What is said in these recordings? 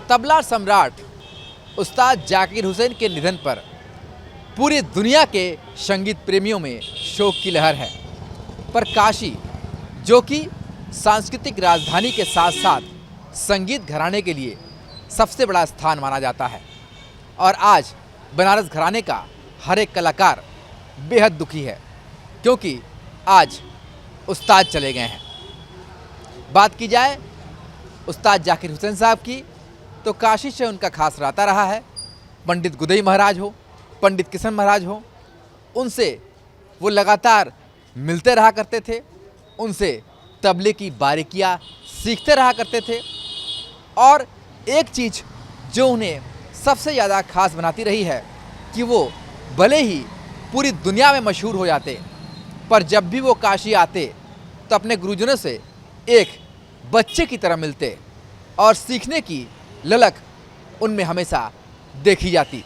तबला सम्राट उस्ताद जाकिर हुसैन के निधन पर पूरी दुनिया के संगीत प्रेमियों में शोक की लहर है। पर काशी, जो कि सांस्कृतिक राजधानी के साथ साथ संगीत घराने के लिए सबसे बड़ा स्थान माना जाता है, और आज बनारस घराने का हर एक कलाकार बेहद दुखी है क्योंकि आज उस्ताद चले गए हैं। बात की जाए उस्ताद जाकिर हुसैन साहब की, तो काशी से उनका खास राता रहा है। पंडित गुदई महाराज हो, पंडित किशन महाराज हो, उनसे वो लगातार मिलते रहा करते थे, उनसे तबले की बारीकियां सीखते रहा करते थे। और एक चीज़ जो उन्हें सबसे ज़्यादा खास बनाती रही है कि वो भले ही पूरी दुनिया में मशहूर हो जाते, पर जब भी वो काशी आते तो अपने गुरुजनों से एक बच्चे की तरह मिलते और सीखने की ललक उनमें हमेशा देखी जाती,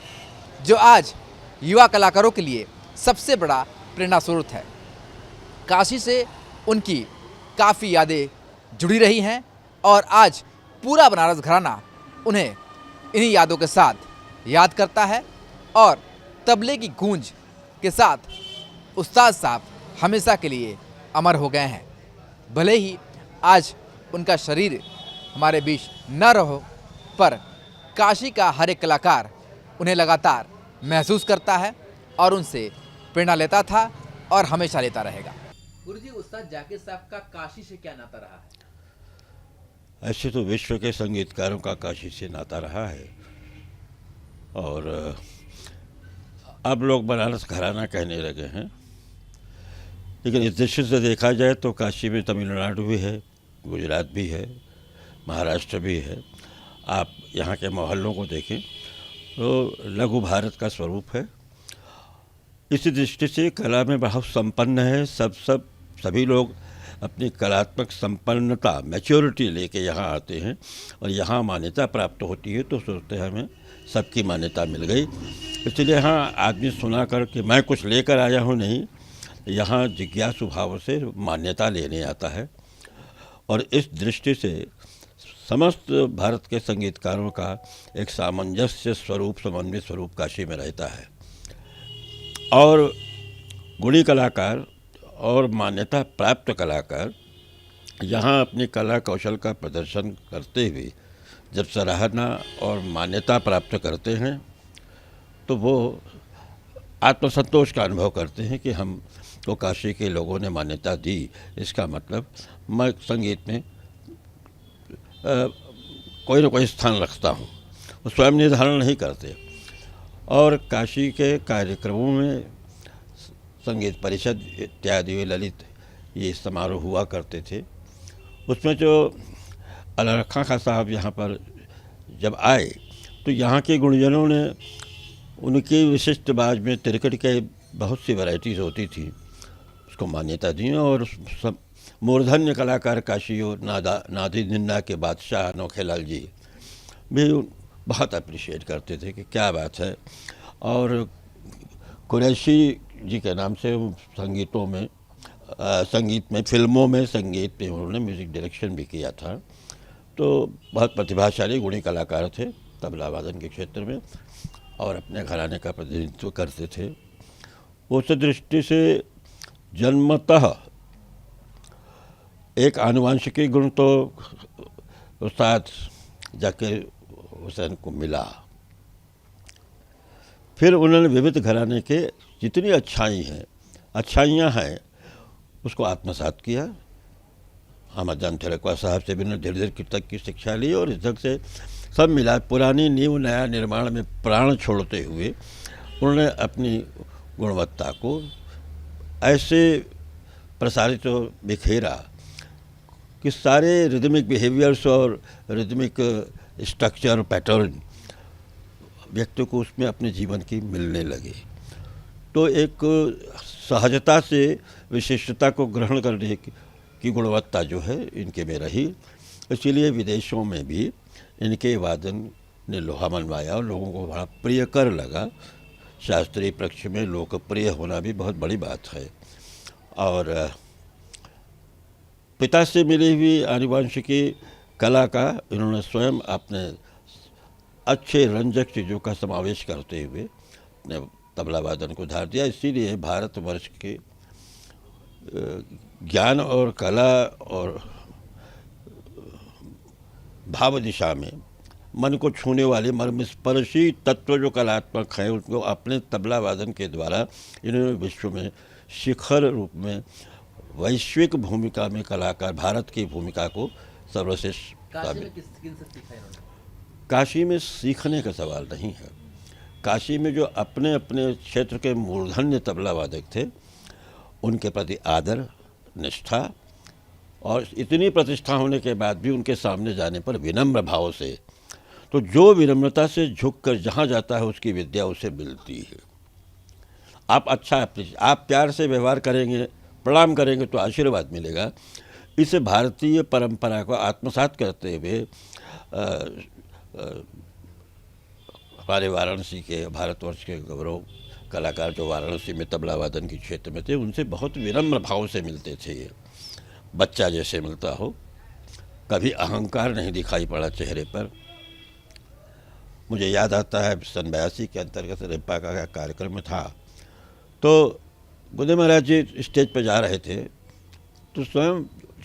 जो आज युवा कलाकारों के लिए सबसे बड़ा प्रेरणा स्रोत है। काशी से उनकी काफ़ी यादें जुड़ी रही हैं और आज पूरा बनारस घराना उन्हें इन्हीं यादों के साथ याद करता है। और तबले की गूंज के साथ उस्ताद साहब हमेशा के लिए अमर हो गए हैं। भले ही आज उनका शरीर हमारे बीच न रहो, पर काशी का हर एक कलाकार उन्हें लगातार महसूस करता है और उनसे प्रेरणा लेता था और हमेशा लेता रहेगा। गुरुजी, उस्ताद जाकिर साहब का काशी से क्या नाता रहा है? ऐसे तो विश्व के संगीतकारों का काशी से नाता रहा है, और अब लोग बनारस घराना कहने लगे हैं। लेकिन इस दृष्टि से देखा जाए तो काशी में तमिलनाडु भी है, गुजरात भी है, महाराष्ट्र भी है। आप यहाँ के मोहल्लों को देखें तो लघु भारत का स्वरूप है। इसी दृष्टि से कला में बहुत संपन्न है। सभी लोग अपनी कलात्मक संपन्नता, मैच्योरिटी लेके यहाँ आते हैं और यहाँ मान्यता प्राप्त होती है तो सोचते हैं हमें सबकी मान्यता मिल गई। इसलिए यहाँ आदमी सुना कर कि मैं कुछ लेकर आया हूँ, नहीं, यहाँ जिज्ञासु भाव से मान्यता लेने आता है। और इस दृष्टि से समस्त भारत के संगीतकारों का एक सामंजस्य स्वरूप, समन्वय स्वरूप काशी में रहता है। और गुणी कलाकार और मान्यता प्राप्त कलाकार यहाँ अपनी कला कौशल का प्रदर्शन करते हुए जब सराहना और मान्यता प्राप्त करते हैं तो वो आत्मसंतोष का अनुभव करते हैं कि हम तो काशी के लोगों ने मान्यता दी, इसका मतलब मैं संगीत में कोई न कोई स्थान रखता हूँ। वो स्वयं निर्धारण नहीं करते। और काशी के कार्यक्रमों में संगीत परिषद इत्यादि ललित ये समारोह हुआ करते थे। उसमें जो अलरखा खां साहब यहाँ पर जब आए तो यहाँ के गुणजनों ने उनकी विशिष्ट बाज में तिरकट के बहुत सी वैरायटीज़ होती थी, उसको मान्यता दी। और सब मूर्धन्य कलाकार काशी और नादी निन्ना के बादशाह नौखेलाल जी भी बहुत अप्रिशिएट करते थे कि क्या बात है। और कुरैशी जी के नाम से संगीत में, फिल्मों में, संगीत में उन्होंने म्यूज़िक डायरेक्शन भी किया था। तो बहुत प्रतिभाशाली गुणी कलाकार थे तबला वादन के क्षेत्र में और अपने घराने का प्रतिनिधित्व करते थे। उस दृष्टि से जन्मतः एक आनुवंशिकी गुण तो उस्ताद जाकिर हुसैन को मिला। फिर उन्होंने विविध घराने के जितनी अच्छाइयाँ हैं उसको आत्मसात किया। अहमदजान थिरकवा साहब से भी धीरे धीरे कीर्तक की शिक्षा ली और इस ढंग से सब मिला पुरानी नींव नया निर्माण में प्राण छोड़ते हुए उन्होंने अपनी गुणवत्ता को ऐसे प्रसारित और बिखेरा कि सारे रिदमिक बिहेवियर्स और रिदमिक स्ट्रक्चर पैटर्न व्यक्ति को उसमें अपने जीवन की मिलने लगे। तो एक सहजता से विशिष्टता को ग्रहण करने की गुणवत्ता जो है इनके में रही। इसीलिए विदेशों में भी इनके वादन ने लोहा मनवाया और लोगों को बड़ा प्रियकर लगा। शास्त्रीय पक्ष में लोकप्रिय होना भी बहुत बड़ी बात है। और पिता से मिली हुई आनुवंशिकी कला का इन्होंने स्वयं अपने अच्छे रंजक चीज़ों का समावेश करते हुए अपने तबला वादन को धार दिया। इसीलिए भारतवर्ष के ज्ञान और कला और भाव दिशा में मन को छूने वाले मर्मस्पर्शी तत्व जो कलात्मक हैं, उनको अपने तबला वादन के द्वारा इन्होंने विश्व में शिखर रूप में वैश्विक भूमिका में कलाकार भारत की भूमिका को सर्वश्रेष्ठ साबित। काशी में सीखने का सवाल नहीं है। काशी में जो अपने अपने क्षेत्र के मूर्धन्य तबला वादक थे, उनके प्रति आदर, निष्ठा और इतनी प्रतिष्ठा होने के बाद भी उनके सामने जाने पर विनम्र भाव से, तो जो विनम्रता से झुककर जहाँ जाता है उसकी विद्या उसे मिलती है। आप आप प्यार से व्यवहार करेंगे, प्रणाम करेंगे तो आशीर्वाद मिलेगा। इस भारतीय परंपरा को आत्मसात करते हुए हमारे वाराणसी के, भारतवर्ष के गौरव कलाकार जो वाराणसी में तबला वादन के क्षेत्र में थे, उनसे बहुत विनम्र भाव से मिलते थे। ये बच्चा जैसे मिलता हो, कभी अहंकार नहीं दिखाई पड़ा चेहरे पर। मुझे याद आता है सन 82 के अंतर्गत रेपा का कार्यक्रम था, तो बुद्धे महाराज जी स्टेज पर जा रहे थे, तो स्वयं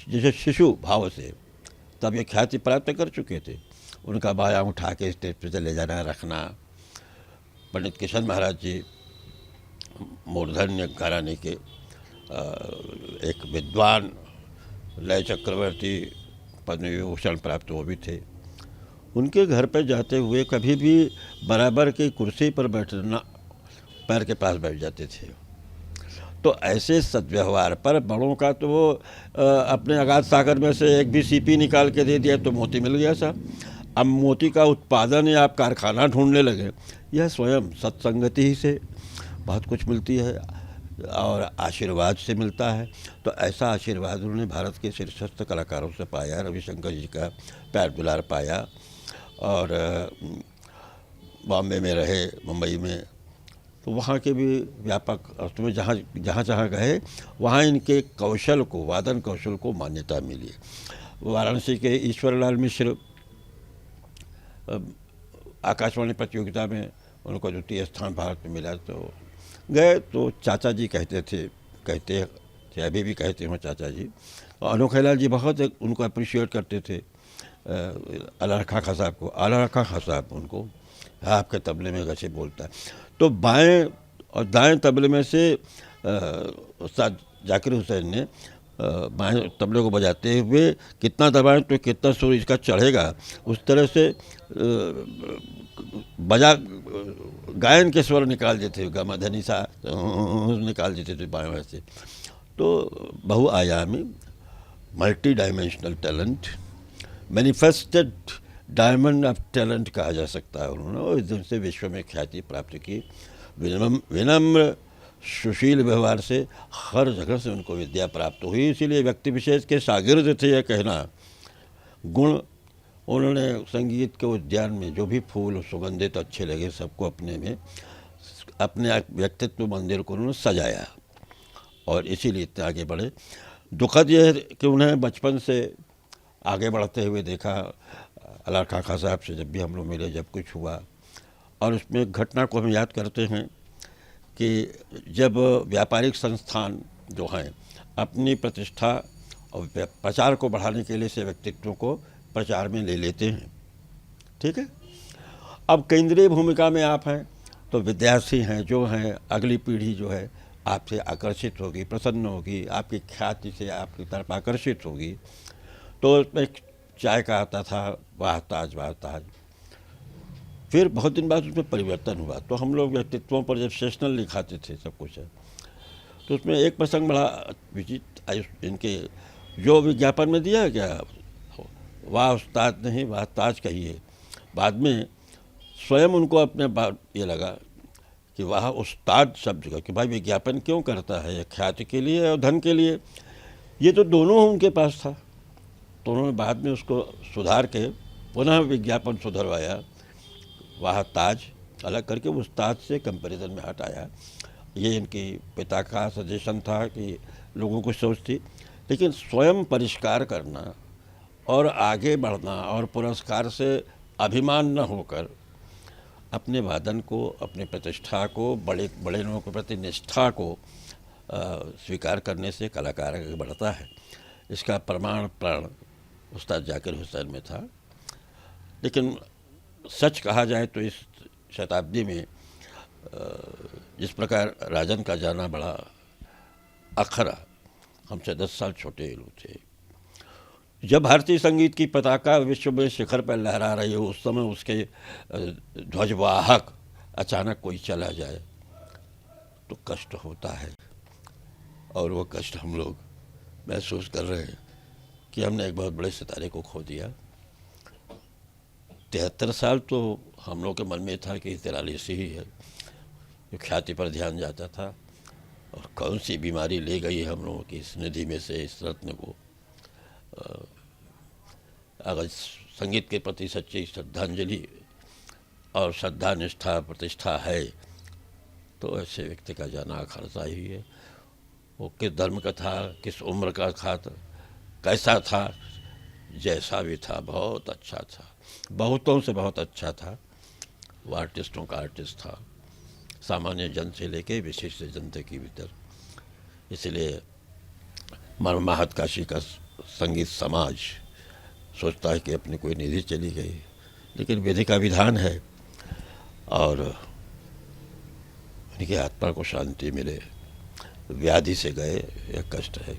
जैसे शिशु भाव से, तब ये ख्याति प्राप्त कर चुके थे, उनका बायां उठा के स्टेज पर चले जाना, रखना। पंडित किशन महाराज जी मूर्धन्य घराने के एक विद्वान, लय चक्रवर्ती पद्म विभूषण प्राप्त वो भी थे। उनके घर पर जाते हुए कभी भी बराबर की कुर्सी पर बैठना, पैर के पास बैठ जाते थे। तो ऐसे सद्व्यवहार पर बड़ों का तो वो अपने अगाध सागर में से एक भी सीपी निकाल के दे दिया तो मोती मिल गया साहब। अब मोती का उत्पादन या आप कारखाना ढूंढने लगे, यह स्वयं सत्संगति ही से बहुत कुछ मिलती है और आशीर्वाद से मिलता है। तो ऐसा आशीर्वाद उन्होंने भारत के शीर्षस्थ कलाकारों से पाया। रविशंकर जी का प्यार दुलार पाया और बॉम्बे में रहे, मुंबई में, तो वहाँ के भी व्यापक अर्थ में जहाँ गए वहाँ इनके कौशल को, वादन कौशल को मान्यता मिली। वाराणसी के ईश्वरलाल मिश्र आकाशवाणी प्रतियोगिता में उनको द्वितीय स्थान भारत में मिला, तो गए तो चाचा जी कहते थे, अभी भी कहते हैं चाचा जी। और अनोखे लाल जी बहुत उनको अप्रिशिएट करते थे, आला रखा खां साहब को, आला रखा खां साहब उनको, आपके तबले में कैसे बोलता है। तो बाएं और दाएं तबले में से उस्ताद जाकिर हुसैन ने बाएं तबले को बजाते हुए कितना दबाएं तो कितना सुर इसका चढ़ेगा, उस तरह से बजा गायन के स्वर निकाल देते थे, गमधनी सा निकाल देते थे बाएं वैसे। तो बहुआयामी, multi dimensional talent, manifested diamond of talent कहा जा सकता है उन्होंने, और एकदम से विश्व में ख्याति प्राप्त की। विनम्र सुशील व्यवहार से हर जगह से उनको विद्या प्राप्त हुई। इसीलिए व्यक्ति विशेष के शागिर्द थे यह कहना गुण। उन्होंने संगीत के उद्यान में जो भी फूल सुगंधित अच्छे लगे सबको अपने में, अपने व्यक्तित्व मंदिर को उन्होंने सजाया और इसीलिए इतने आगे बढ़े। दुखद यह है कि उन्हें बचपन से आगे बढ़ते हुए देखा। आला रखा खां साहब से जब भी हम लोग मिले, जब कुछ हुआ, और उसमें एक घटना को हम याद करते हैं कि जब व्यापारिक संस्थान जो हैं अपनी प्रतिष्ठा और प्रचार को बढ़ाने के लिए से व्यक्तित्वों को प्रचार में ले लेते हैं, ठीक है। अब केंद्रीय भूमिका में आप हैं तो विद्यार्थी हैं जो हैं, अगली पीढ़ी जो है आपसे आकर्षित होगी, प्रसन्न होगी, आपकी ख्याति से आपकी तरफ आकर्षित होगी। तो एक चाय का आता था, वाह ताज वाह ताज। फिर बहुत दिन बाद उसमें परिवर्तन हुआ, तो हम लोग व्यक्तित्वों पर जब सेशनल लिखाते थे सब कुछ है, तो उसमें एक प्रसंग बड़ा विचित्र, इनके जो विज्ञापन में दिया क्या, वाह उस्ताद नहीं वाह ताज कहिए। बाद में स्वयं उनको अपने बात ये लगा कि वाह उस्ताद शब्द का, कि भाई विज्ञापन क्यों करता है, ख्याति के लिए और धन के लिए, ये तो दोनों उनके पास था। तो उन्होंने बाद में उसको सुधार के पुनः विज्ञापन सुधरवाया, वाह ताज अलग करके उस्ताद से कंपैरिजन में हटाया। ये इनकी पिता का सजेशन था कि लोगों को सोच थी, लेकिन स्वयं परिष्कार करना और आगे बढ़ना और पुरस्कार से अभिमान न होकर अपने वादन को, अपने प्रतिष्ठा को, बड़े बड़े लोगों के प्रति निष्ठा को स्वीकार करने से कलाकार आगे बढ़ता है। इसका प्रमाण प्राण उस्ताद जाकिर हुसैन में था। लेकिन सच कहा जाए तो इस शताब्दी में जिस प्रकार राजन का जाना बड़ा अखरा, हमसे 10 साल छोटे लोग थे। जब भारतीय संगीत की पताका विश्व में शिखर पर लहरा रही हो, उस समय उसके ध्वजवाहक अचानक कोई चला जाए तो कष्ट होता है। और वो कष्ट हम लोग महसूस कर रहे हैं कि हमने एक बहुत बड़े सितारे को खो दिया। 73 साल तो हम लोग के मन में था कि 43 ही है, जो ख्याति पर ध्यान जाता था। और कौन सी बीमारी ले गई हम लोगों की इस निधि में से इस रत्न को। अगर संगीत के प्रति सच्ची श्रद्धांजलि और श्रद्धा निष्ठा प्रतिष्ठा है तो ऐसे व्यक्ति का जाना अखरता ही है। वो किस धर्म का था, किस उम्र का था, कैसा था, जैसा भी था बहुत अच्छा था, बहुतों से बहुत अच्छा था। वो आर्टिस्टों का आर्टिस्ट था, सामान्य जन से लेके विशिष्ट जनता के भीतर। इसलिए महत काशी का संगीत समाज सोचता है कि अपनी कोई निधि चली गई, लेकिन विधि का विधान है और उनकी आत्मा को शांति मिले। व्याधि से गए, यह कष्ट है।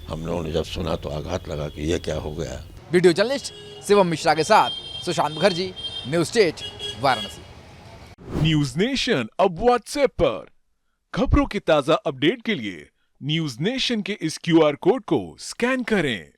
हम लोगों ने जब सुना तो आघात लगा कि यह क्या हो गया। वीडियो जर्नलिस्ट शिवम मिश्रा के साथ Sushant Mukherjee, news state, Varanasi. News nation अब व्हाट्सएप पर खबरों के ताजा अपडेट के लिए न्यूज नेशन के इस QR कोड को स्कैन करें।